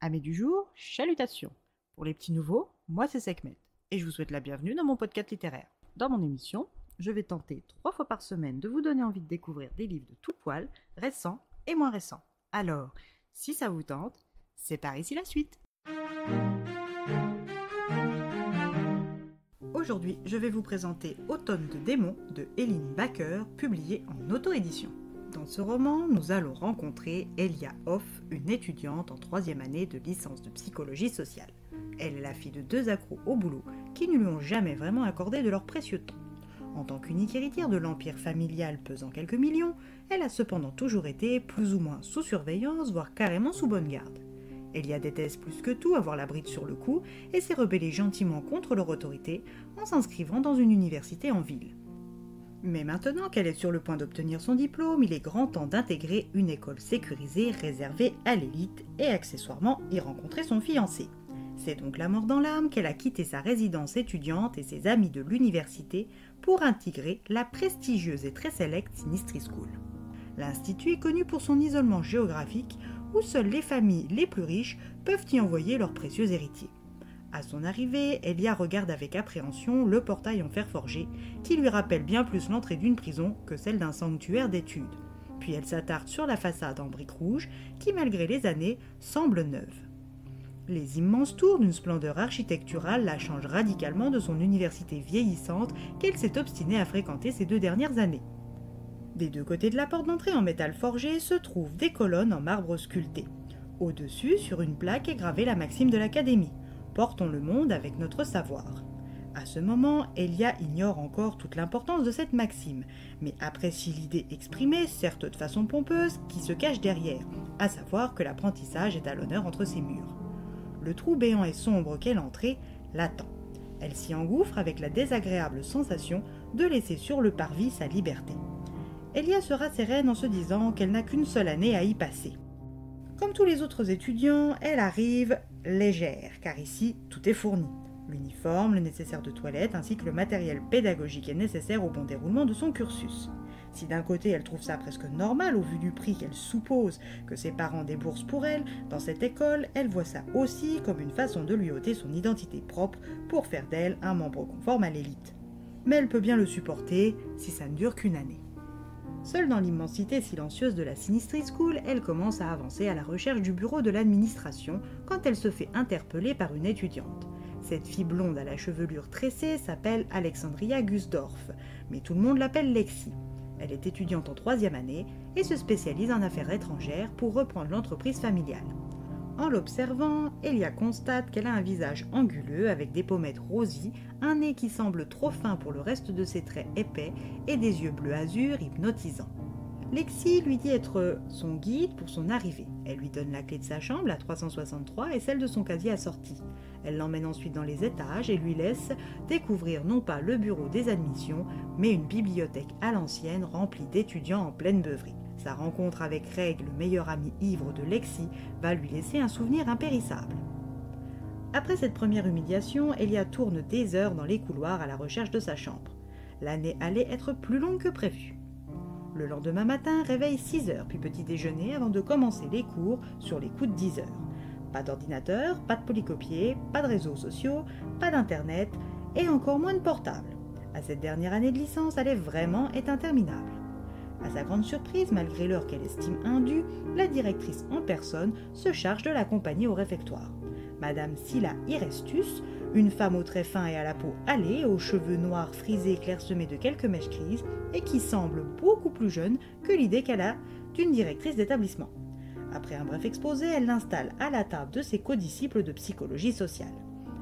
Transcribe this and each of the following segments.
Amis du jour, chalutations. Pour les petits nouveaux, moi c'est Sekhmet et je vous souhaite la bienvenue dans mon podcast littéraire. Dans mon émission, je vais tenter 3 fois par semaine de vous donner envie de découvrir des livres de tout poil, récents et moins récents. Alors, si ça vous tente, c'est par ici la suite. Aujourd'hui, je vais vous présenter Automne de démons de Eline Baker, publié en auto-édition. Dans ce roman, nous allons rencontrer Elia Hoff, une étudiante en 3e année de licence de psychologie sociale. Elle est la fille de 2 accros au boulot qui ne lui ont jamais vraiment accordé de leur précieux temps. En tant qu'unique héritière de l'empire familial pesant quelques millions, elle a cependant toujours été plus ou moins sous surveillance, voire carrément sous bonne garde. Elia déteste plus que tout avoir la bride sur le cou et s'est rebellée gentiment contre leur autorité en s'inscrivant dans une université en ville. Mais maintenant qu'elle est sur le point d'obtenir son diplôme, il est grand temps d'intégrer une école sécurisée réservée à l'élite et accessoirement y rencontrer son fiancé. C'est donc la mort dans l'âme qu'elle a quitté sa résidence étudiante et ses amis de l'université pour intégrer la prestigieuse et très sélecte Sinistry School. L'institut est connu pour son isolement géographique où seules les familles les plus riches peuvent y envoyer leurs précieux héritiers. À son arrivée, Elia regarde avec appréhension le portail en fer forgé, qui lui rappelle bien plus l'entrée d'une prison que celle d'un sanctuaire d'études. Puis elle s'attarde sur la façade en briques rouges, qui malgré les années, semble neuve. Les immenses tours d'une splendeur architecturale la changent radicalement de son université vieillissante qu'elle s'est obstinée à fréquenter ces 2 dernières années. Des 2 côtés de la porte d'entrée en métal forgé se trouvent des colonnes en marbre sculpté. Au-dessus, sur une plaque, est gravée la maxime de l'académie. Portons le monde avec notre savoir. À ce moment, Elia ignore encore toute l'importance de cette maxime, mais apprécie l'idée exprimée, certes de façon pompeuse, qui se cache derrière, à savoir que l'apprentissage est à l'honneur entre ses murs. Le trou béant et sombre qu'est l'entrée l'attend. Elle s'y engouffre avec la désagréable sensation de laisser sur le parvis sa liberté. Elia sera sereine en se disant qu'elle n'a qu'une seule année à y passer. Comme tous les autres étudiants, elle arrive légère, car ici, tout est fourni. L'uniforme, le nécessaire de toilette, ainsi que le matériel pédagogique est nécessaire au bon déroulement de son cursus. Si d'un côté elle trouve ça presque normal au vu du prix qu'elle suppose que ses parents déboursent pour elle, dans cette école, elle voit ça aussi comme une façon de lui ôter son identité propre pour faire d'elle un membre conforme à l'élite. Mais elle peut bien le supporter si ça ne dure qu'une année. Seule dans l'immensité silencieuse de la Sinistry School, elle commence à avancer à la recherche du bureau de l'administration quand elle se fait interpeller par une étudiante. Cette fille blonde à la chevelure tressée s'appelle Alexandria Gusdorf, mais tout le monde l'appelle Lexi. Elle est étudiante en 3e année et se spécialise en affaires étrangères pour reprendre l'entreprise familiale. En l'observant, Elia constate qu'elle a un visage anguleux avec des pommettes rosies, un nez qui semble trop fin pour le reste de ses traits épais et des yeux bleu azur hypnotisants. Lexi lui dit être son guide pour son arrivée. Elle lui donne la clé de sa chambre, la 363, et celle de son casier assorti. Elle l'emmène ensuite dans les étages et lui laisse découvrir non pas le bureau des admissions, mais une bibliothèque à l'ancienne remplie d'étudiants en pleine beuverie. Sa rencontre avec Craig, le meilleur ami ivre de Lexi, va lui laisser un souvenir impérissable. Après cette première humiliation, Elia tourne des heures dans les couloirs à la recherche de sa chambre. L'année allait être plus longue que prévu. Le lendemain matin, réveil 6 heures, puis petit déjeuner avant de commencer les cours sur les coups de 10 heures. Pas d'ordinateur, pas de polycopier, pas de réseaux sociaux, pas d'internet et encore moins de portable. À cette dernière année de licence, elle est vraiment interminable. À sa grande surprise, malgré l'heure qu'elle estime indue, la directrice en personne se charge de l'accompagner au réfectoire. Madame Scylla Irestus, une femme aux traits fins et à la peau hâlée, aux cheveux noirs frisés clairsemés de quelques mèches grises, et qui semble beaucoup plus jeune que l'idée qu'elle a d'une directrice d'établissement. Après un bref exposé, elle l'installe à la table de ses codisciples de psychologie sociale.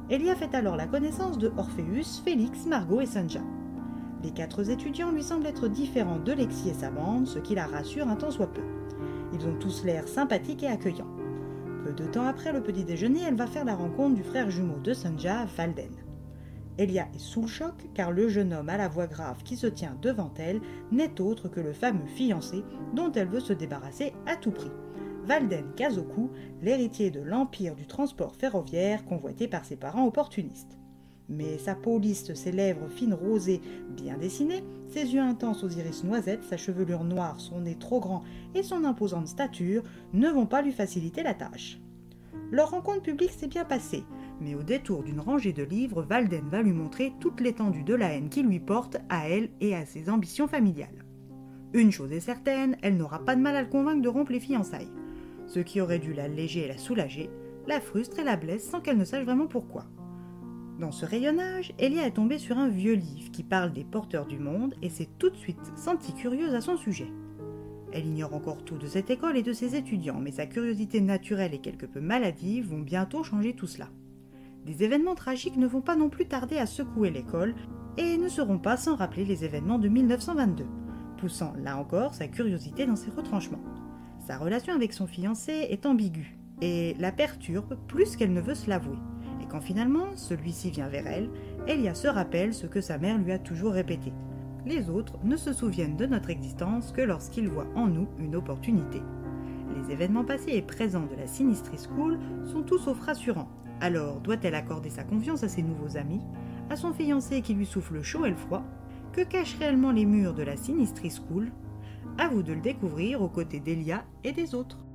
Elia fait alors la connaissance de Orpheus, Félix, Margot et Sanja. Les 4 étudiants lui semblent être différents de Lexi et sa bande, ce qui la rassure un tant soit peu. Ils ont tous l'air sympathiques et accueillants. Peu de temps après le petit déjeuner, elle va faire la rencontre du frère jumeau de Sanja, Valden. Elia est sous le choc car le jeune homme à la voix grave qui se tient devant elle n'est autre que le fameux fiancé dont elle veut se débarrasser à tout prix. Valden Kazoku, l'héritier de l'empire du transport ferroviaire convoité par ses parents opportunistes. Mais sa peau lisse, ses lèvres fines rosées bien dessinées, ses yeux intenses aux iris noisettes, sa chevelure noire, son nez trop grand et son imposante stature ne vont pas lui faciliter la tâche. Leur rencontre publique s'est bien passée, mais au détour d'une rangée de livres, Walden va lui montrer toute l'étendue de la haine qu'il lui porte à elle et à ses ambitions familiales. Une chose est certaine, elle n'aura pas de mal à le convaincre de rompre les fiançailles. Ce qui aurait dû l'alléger et la soulager, la frustre et la blesse sans qu'elle ne sache vraiment pourquoi. Dans ce rayonnage, Elia est tombée sur un vieux livre qui parle des porteurs du monde et s'est tout de suite sentie curieuse à son sujet. Elle ignore encore tout de cette école et de ses étudiants, mais sa curiosité naturelle et quelque peu maladive vont bientôt changer tout cela. Des événements tragiques ne vont pas non plus tarder à secouer l'école et ne seront pas sans rappeler les événements de 1922, poussant là encore sa curiosité dans ses retranchements. Sa relation avec son fiancé est ambiguë et la perturbe plus qu'elle ne veut se l'avouer. Et quand finalement celui-ci vient vers elle, Elia se rappelle ce que sa mère lui a toujours répété. Les autres ne se souviennent de notre existence que lorsqu'ils voient en nous une opportunité. Les événements passés et présents de la Sinistry School sont tous sauf rassurants. Alors doit-elle accorder sa confiance à ses nouveaux amis, à son fiancé qui lui souffle le chaud et le froid? Que cachent réellement les murs de la Sinistry School? À vous de le découvrir aux côtés d'Elia et des autres.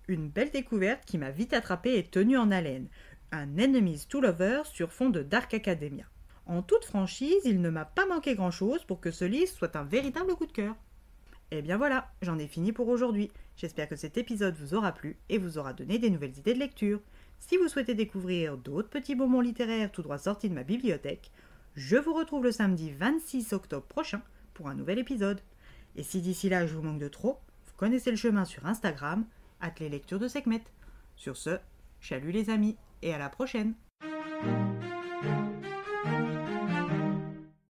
Une belle découverte qui m'a vite attrapée et tenue en haleine. Un Enemies to Lovers sur fond de Dark Academia. En toute franchise, il ne m'a pas manqué grand-chose pour que ce livre soit un véritable coup de cœur. Et bien voilà, j'en ai fini pour aujourd'hui. J'espère que cet épisode vous aura plu et vous aura donné des nouvelles idées de lecture. Si vous souhaitez découvrir d'autres petits bonbons littéraires tout droit sortis de ma bibliothèque, je vous retrouve le samedi 26 octobre prochain pour un nouvel épisode. Et si d'ici là je vous manque de trop, vous connaissez le chemin sur Instagram, @leslectures de Sekhmet. Sur ce, chalut les amis et à la prochaine.